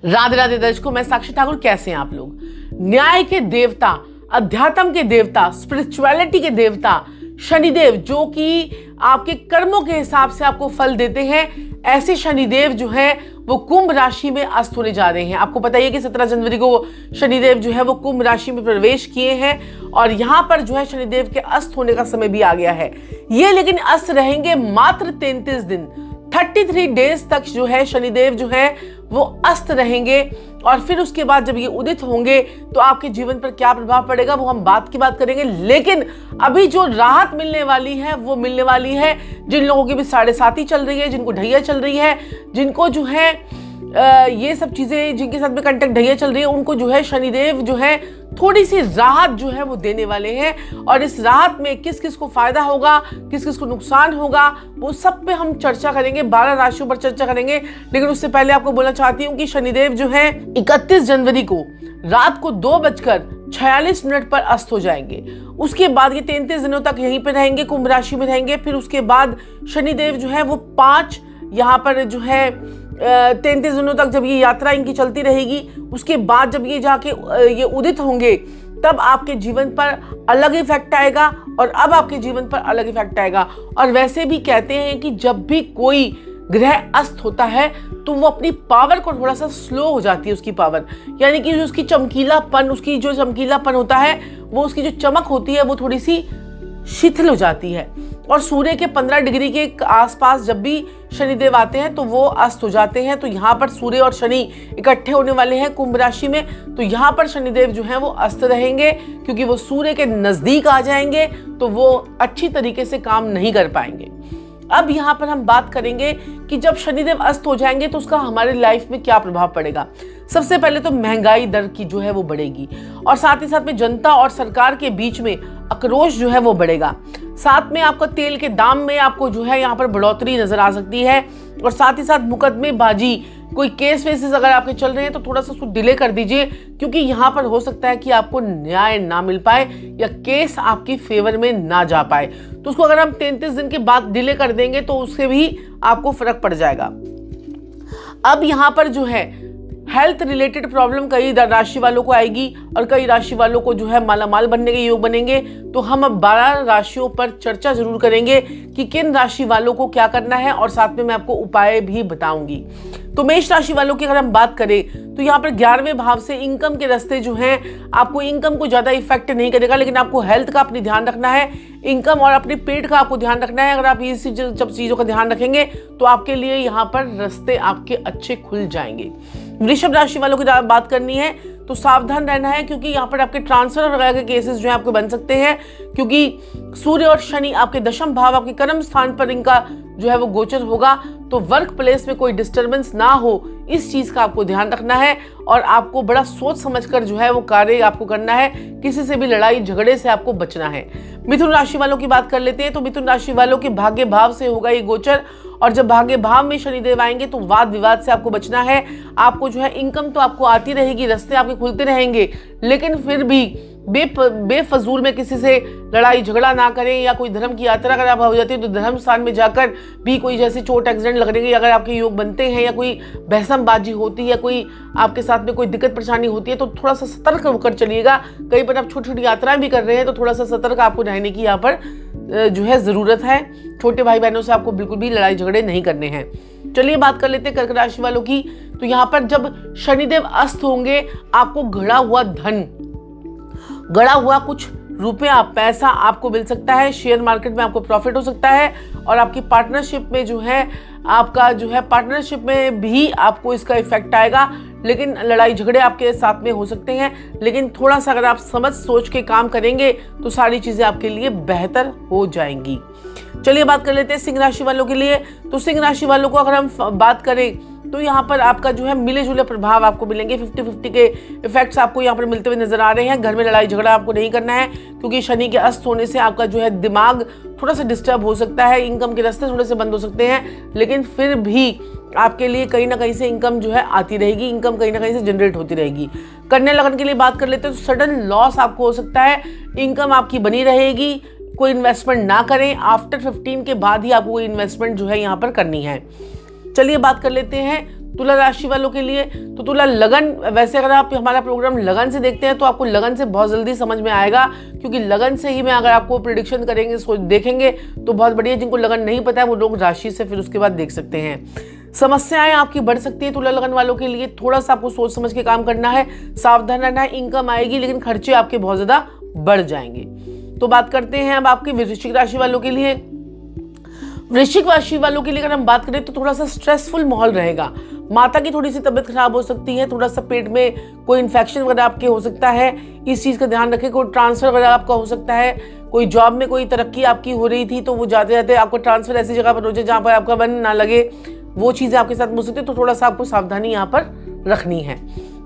राधे राधे दर्शकों, मैं साक्षी ठाकुर। कैसे हैं आप लोग? न्याय के देवता, अध्यात्म के देवता, स्पिरिचुअलिटी के देवता शनिदेव, जो कि आपके कर्मों के हिसाब से आपको फल देते हैं, ऐसे शनिदेव जो है वो कुंभ राशि में अस्त होने जा रहे हैं। आपको पता है कि 17 जनवरी को शनिदेव जो है वो कुंभ राशि में प्रवेश किए हैं और यहाँ पर जो है शनिदेव के अस्त होने का समय भी आ गया है। ये लेकिन अस्त रहेंगे मात्र 33 दिन, 33 डेज तक जो है शनिदेव जो है वो अस्त रहेंगे। और फिर उसके बाद जब ये उदित होंगे तो आपके जीवन पर क्या प्रभाव पड़ेगा वो हम बात की बात करेंगे। लेकिन अभी जो राहत मिलने वाली है वो मिलने वाली है जिन लोगों की भी 7.5 चल रही है, जिनको ढैया चल रही है, जिनको जो है ये सब चीजें, जिनके साथ में कंटक ढैया चल रही है, उनको जो है शनिदेव जो है थोड़ी सी राहत जो है वो देने वाले हैं। और इस राहत में किस किस को फायदा होगा, किस किस को नुकसान होगा, वो सब पे हम चर्चा करेंगे। 12 राशियों पर चर्चा करेंगे। लेकिन उससे पहले आपको बोलना चाहती हूँ कि शनिदेव जो है 31 जनवरी को रात को 2:46 पर अस्त हो जाएंगे। उसके बाद ये 33 दिनों तक यहीं पे रहेंगे, कुंभ राशि में रहेंगे। फिर उसके बाद शनिदेव जो है वो 5 यहाँ पर जो है 33 दिनों तक जब ये यात्रा इनकी चलती रहेगी, उसके बाद जब ये जाके ये उदित होंगे तब आपके जीवन पर अलग इफेक्ट आएगा और अब आपके जीवन पर अलग इफेक्ट आएगा। और वैसे भी कहते हैं कि जब भी कोई ग्रह अस्त होता है तो वो अपनी पावर को थोड़ा सा स्लो हो जाती है, उसकी पावर, यानी कि जो उसकी चमकीलापन, उसकी जो चमकीलापन होता है, वो उसकी जो चमक होती है वो थोड़ी सी शिथिल हो जाती है। और सूर्य के 15 डिग्री के आसपास जब भी शनिदेव आते हैं तो वो अस्त हो जाते हैं। तो यहाँ पर सूर्य और शनि इकट्ठे होने वाले हैं कुंभ राशि में, तो यहाँ पर शनिदेव जो है वो अस्त रहेंगे, क्योंकि वो सूर्य के नजदीक आ जाएंगे तो वो अच्छी तरीके से काम नहीं कर पाएंगे। अब यहाँ पर हम बात करेंगे कि जब शनिदेव अस्त हो जाएंगे तो उसका हमारे लाइफ में क्या प्रभाव पड़ेगा। सबसे पहले तो महंगाई दर की जो है वो बढ़ेगी और साथ ही साथ में जनता और सरकार के बीच में आक्रोश जो है वो बढ़ेगा। साथ में आपको तेल के दाम में आपको जो है यहाँ पर बढ़ोतरी नजर आ सकती है। और साथ ही साथ मुकदमेबाजी, कोई केस वेसेस अगर आपके चल रहे हैं तो थोड़ा सा उसको डिले कर दीजिए, क्योंकि यहाँ पर हो सकता है कि आपको न्याय ना मिल पाए या केस आपकी फेवर में ना जा पाए। तो उसको अगर हम 33 दिन के बाद डिले कर देंगे तो उससे भी आपको फर्क पड़ जाएगा। अब यहाँ पर जो है हेल्थ रिलेटेड प्रॉब्लम कई राशि वालों को आएगी और कई राशि वालों को जो है मालामाल बनने के योग बनेंगे। तो हम अब 12 राशियों पर चर्चा जरूर करेंगे कि किन राशि वालों को क्या करना है और साथ में मैं आपको उपाय भी बताऊंगी। तो मेष राशि वालों की अगर हम बात करें तो यहाँ पर 11वें भाव से इनकम के रास्ते जो हैं, आपको इनकम को ज्यादा इफेक्ट नहीं करेगा, लेकिन आपको हेल्थ का अपनी ध्यान रखना है, इनकम और अपने पेट का आपको ध्यान रखना है। अगर आप ये सब चीजों का ध्यान रखेंगे तो आपके लिए यहाँ पर रास्ते आपके अच्छे खुल जाएंगे। वृषभ राशि वालों की बात करनी है तो सावधान रहना है, क्योंकि यहाँ पर आपके ट्रांसफर वगैरह के केसेस जो है आपको बन सकते हैं, क्योंकि सूर्य और शनि आपके दशम भाव, आपके कर्म स्थान पर इनका जो है वो गोचर होगा। तो वर्क प्लेस में कोई डिस्टर्बेंस ना हो, इस चीज का आपको ध्यान रखना है और आपको बड़ा सोच समझकर जो है वो कार्य आपको करना है। किसी से भी लड़ाई झगड़े से आपको बचना है। मिथुन राशि वालों की बात कर लेते हैं तो मिथुन राशि वालों के भाग्य भाव से होगा ये गोचर, और जब भाग्य भाव में शनिदेव आएंगे तो वाद विवाद से आपको बचना है। आपको जो है इनकम तो आपको आती रहेगी, रास्ते आपके खुलते रहेंगे, लेकिन फिर भी बेफजूल में किसी से लड़ाई झगड़ा ना करें। या कोई धर्म की यात्रा अगर आप हो जाती है तो धर्म स्थान में जाकर भी कोई जैसे चोट एक्सीडेंट लगने के अगर आपके योग बनते हैं, या कोई बहसमबाजी होती है, या कोई आपके साथ में कोई दिक्कत परेशानी होती है, तो थोड़ा सा सतर्क होकर चलिएगा। कहीं पर आप छोटी छोटी यात्राएं भी कर रहे हैं तो थोड़ा सा सतर्क आपको रहने की यहाँ पर जो है जरूरत है। छोटे भाई बहनों से आपको बिल्कुल भी लड़ाई झगड़े नहीं करने हैं। चलिए बात कर लेते हैं कर्क राशि वालों की। तो यहाँ पर जब शनिदेव अस्त होंगे, आपको गड़ा हुआ धन, गड़ा हुआ कुछ रुपया, पैसा आपको मिल सकता है। शेयर मार्केट में आपको प्रॉफिट हो सकता है और आपकी पार्टनरशिप में जो है आपका जो है पार्टनरशिप में भी आपको इसका इफेक्ट आएगा। लेकिन लड़ाई झगड़े आपके साथ में हो सकते हैं, लेकिन थोड़ा सा अगर आप समझ सोच के काम करेंगे तो सारी चीजें आपके लिए बेहतर हो जाएंगी। चलिए बात कर लेते हैं सिंह राशि वालों के लिए। तो सिंह राशि वालों को अगर हम बात करें तो यहाँ पर आपका जो है मिले जुले प्रभाव आपको मिलेंगे। 50-50 के इफेक्ट्स आपको यहाँ पर मिलते हुए नजर आ रहे हैं। घर में लड़ाई झगड़ा आपको नहीं करना है, क्योंकि शनि के अस्त होने से आपका जो है दिमाग थोड़ा सा डिस्टर्ब हो सकता है, इनकम के रास्ते थोड़े से बंद हो सकते हैं, लेकिन फिर भी आपके लिए कहीं ना कहीं से इनकम जो है आती रहेगी, इनकम कहीं ना कहीं से जनरेट होती रहेगी। कन्या लगन के लिए बात कर लेते हैं तो सडन लॉस आपको हो सकता है, इनकम आपकी बनी रहेगी। कोई इन्वेस्टमेंट ना करें, आफ्टर 15 के बाद ही आपको कोई इन्वेस्टमेंट जो है यहाँ पर करनी है। चलिए बात कर लेते हैं तुला राशि वालों के लिए। तो तुला लगन, वैसे अगर आप हमारा प्रोग्राम लगन से देखते हैं तो आपको लगन से बहुत जल्दी समझ में आएगा, क्योंकि लगन से ही मैं अगर आपको प्रिडिक्शन करेंगे देखेंगे तो बहुत बढ़िया। जिनको लगन नहीं पता है वो लोग राशि से फिर उसके बाद देख सकते हैं। समस्याएं आपकी बढ़ सकती है तुला लगन वालों के लिए, थोड़ा सा आपको सोच समझ के काम करना है, सावधान रहना है। इनकम आएगी लेकिन खर्चे आपके बहुत ज्यादा बढ़ जाएंगे। तो बात करते हैं अब आपके वृश्चिक राशि वालों के लिए। वृश्चिक राशि वालों के लिए अगर हम बात करें तो थोड़ा सा स्ट्रेसफुल माहौल रहेगा। माता की थोड़ी सी तबीयत खराब हो सकती है, थोड़ा सा पेट में कोई इन्फेक्शन वगैरह आपके हो सकता है, इस चीज़ का ध्यान रखें। कोई ट्रांसफर वगैरह आपका हो सकता है, कोई जॉब में कोई तरक्की आपकी हो रही थी तो वो जाते जाते आपको ट्रांसफर ऐसी जगह पर हो जाए जहाँ पर आपका मन ना लगे, वो चीज़ें आपके साथ हो सकती है। तो थोड़ा सा आपको सावधानी यहाँ पर रखनी है।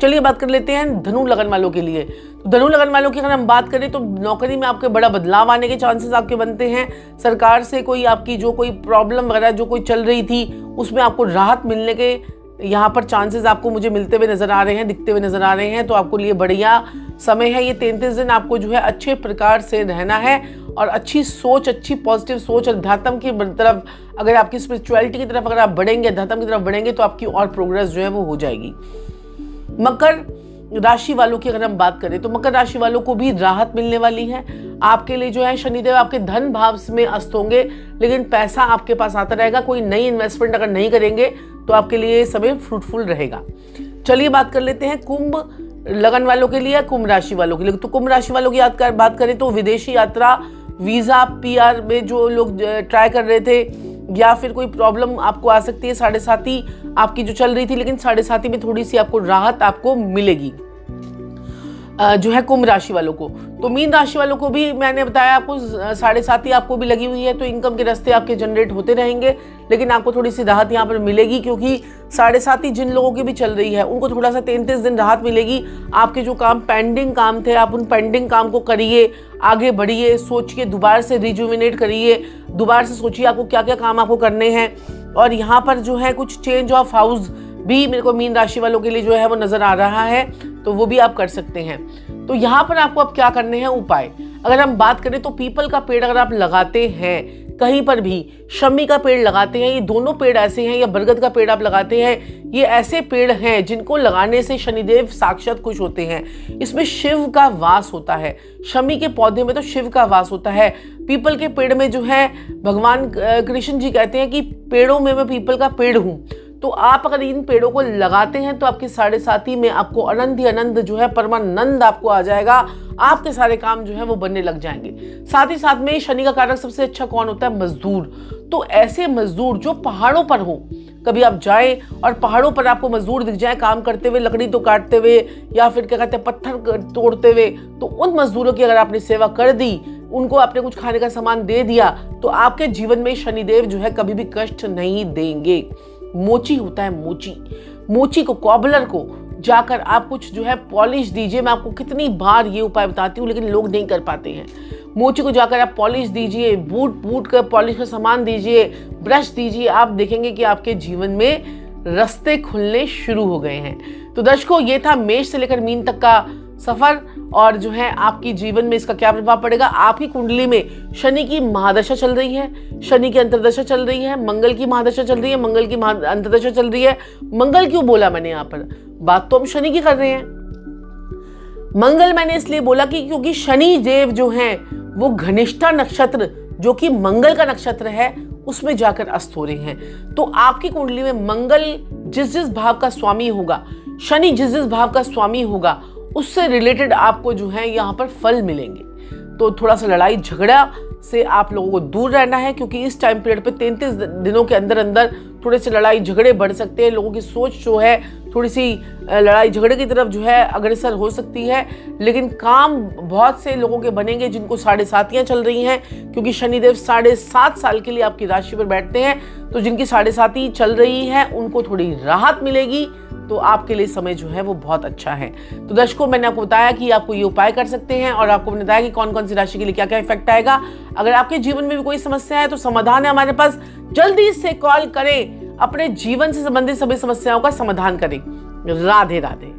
चलिए बात कर लेते हैं धनु लगन वालों के लिए। तो धनु लगन वालों की अगर हम बात करें तो नौकरी में आपके बड़ा बदलाव आने के चांसेस आपके बनते हैं। सरकार से कोई आपकी जो कोई प्रॉब्लम वगैरह जो कोई चल रही थी उसमें आपको राहत मिलने के यहाँ पर चांसेस आपको मुझे मिलते हुए नजर आ रहे हैं, दिखते हुए नजर आ रहे हैं। तो आपको लिए बढ़िया समय है ये 33 दिन। आपको जो है अच्छे प्रकार से रहना है और अच्छी सोच, अच्छी पॉजिटिव सोच, अध्यात्म की तरफ, अगर आपकी स्पिरिचुअलिटी की तरफ अगर आप बढ़ेंगे, अध्यात्म की तरफ बढ़ेंगे तो आपकी और प्रोग्रेस जो है वो हो जाएगी। मकर राशि वालों की अगर हम बात करें तो मकर राशि वालों को भी राहत मिलने वाली है। आपके लिए जो है शनिदेव आपके धन भाव में अस्त होंगे, लेकिन पैसा आपके पास आता रहेगा। कोई नई इन्वेस्टमेंट अगर नहीं करेंगे तो आपके लिए समय फ्रूटफुल रहेगा। चलिए बात कर लेते हैं कुंभ लगन वालों के लिए, कुंभ राशि वालों के लिए। तो कुंभ राशि वालों की बात करें तो विदेशी यात्रा, वीजा, PR में जो लोग ट्राई कर रहे थे या फिर कोई प्रॉब्लम आपको आ सकती है, 7.5 आपकी जो चल रही थी, लेकिन 7.5 में थोड़ी सी आपको राहत आपको मिलेगी जो है कुंभ राशि वालों को। तो मीन राशि वालों को भी मैंने बताया आपको 7.5 आपको भी लगी हुई है, तो इनकम के रास्ते आपके जनरेट होते रहेंगे, लेकिन आपको थोड़ी सी राहत यहाँ पर मिलेगी, क्योंकि 7.5 जिन लोगों की भी चल रही है उनको थोड़ा सा 33 दिन राहत मिलेगी। आपके जो काम पेंडिंग काम थे आप उन पेंडिंग काम को करिए, आगे बढ़िए, सोचिए, दोबारा से रिजुविनेट करिए, दोबारा से सोचिए आपको क्या क्या काम आपको करने हैं। और यहाँ पर जो है कुछ चेंज ऑफ हाउस भी मेरे को मीन राशि वालों के लिए जो है वो नजर आ रहा है, तो वो भी आप कर सकते हैं। तो यहाँ पर आपको अब क्या करने हैं उपाय, अगर हम बात करें तो पीपल का पेड़ अगर आप लगाते हैं कहीं पर भी, शमी का पेड़ लगाते हैं, ये दोनों पेड़ ऐसे हैं, या बरगद का पेड़ आप लगाते हैं, ये ऐसे पेड़ हैं जिनको लगाने से शनिदेव साक्षात खुश होते हैं। इसमें शिव का वास होता है, शमी के पौधे में तो शिव का वास होता है। पीपल के पेड़ में जो है भगवान कृष्ण जी कहते हैं कि पेड़ों में मैं पीपल का पेड़ हूँ। तो आप अगर इन पेड़ों को लगाते हैं तो आपके 7.5 में आपको अनंत ही अनंत जो है परमानंद आपको आ जाएगा, आपके सारे काम जो है वो बनने लग जाएंगे। साथ ही साथ में शनि का कारक सबसे अच्छा कौन होता है, मजदूर। तो ऐसे मजदूर जो पहाड़ों पर हो, कभी आप जाएं और पहाड़ों पर आपको मजदूर दिख जाए काम करते हुए, लकड़ी तो काटते हुए या फिर क्या कहते हैं पत्थर तोड़ते हुए, तो उन मजदूरों की अगर आपने सेवा कर दी, उनको आपने कुछ खाने का सामान दे दिया, तो आपके जीवन में शनिदेव जो है कभी भी कष्ट नहीं देंगे। मोची होता है मोची, मोची को, कॉबलर को जाकर आप कुछ जो है पॉलिश दीजिए। मैं आपको कितनी बार ये उपाय बताती हूँ लेकिन लोग नहीं कर पाते हैं। मोची को जाकर आप पॉलिश दीजिए, बूट का पॉलिश का सामान दीजिए, ब्रश दीजिए, आप देखेंगे कि आपके जीवन में रास्ते खुलने शुरू हो गए हैं। तो दर्शकों, ये था मेष से लेकर मीन तक का सफर, और जो है आपकी जीवन में इसका क्या प्रभाव पड़ेगा। आपकी कुंडली में शनि की महादशा चल रही है, शनि की अंतर्दशा चल रही है, मंगल की महादशा चल रही है, मंगल की अंतर्दशा चल रही है। मंगल क्यों बोला मैंने यहाँ पर, बात तो हम शनि की कर रहे हैं। मंगल मैंने इसलिए बोला कि क्योंकि शनि देव जो हैं वो घनिष्ठा नक्षत्र जो कि मंगल का नक्षत्र है उसमें जाकर अस्त हो रहे हैं। तो आपकी कुंडली में मंगल जिस जिस भाव का स्वामी होगा, शनि जिस जिस भाव का स्वामी होगा, उससे रिलेटेड आपको जो है यहाँ पर फल मिलेंगे। तो थोड़ा सा लड़ाई झगड़ा से आप लोगों को दूर रहना है, क्योंकि इस टाइम पीरियड पे 33 दिनों के अंदर अंदर थोड़े से लड़ाई झगड़े बढ़ सकते हैं। लोगों की सोच जो है थोड़ी सी लड़ाई झगड़े की तरफ जो है अग्रसर हो सकती है, लेकिन काम बहुत से लोगों के बनेंगे जिनको 7.5 चल रही हैं, क्योंकि शनिदेव 7.5 साल के लिए आपकी राशि पर बैठते हैं। तो जिनकी 7.5 चल रही है उनको थोड़ी राहत मिलेगी, तो आपके लिए समय जो है वो बहुत अच्छा है। तो दर्शकों, मैंने आपको बताया कि आपको ये उपाय कर सकते हैं, और आपको मैंने बताया कि कौन कौन सी राशि के लिए क्या क्या इफेक्ट आएगा। अगर आपके जीवन में भी कोई समस्या है तो समाधान है हमारे पास, जल्दी से कॉल करें, अपने जीवन से संबंधित सभी समस्याओं का समाधान करें। राधे राधे।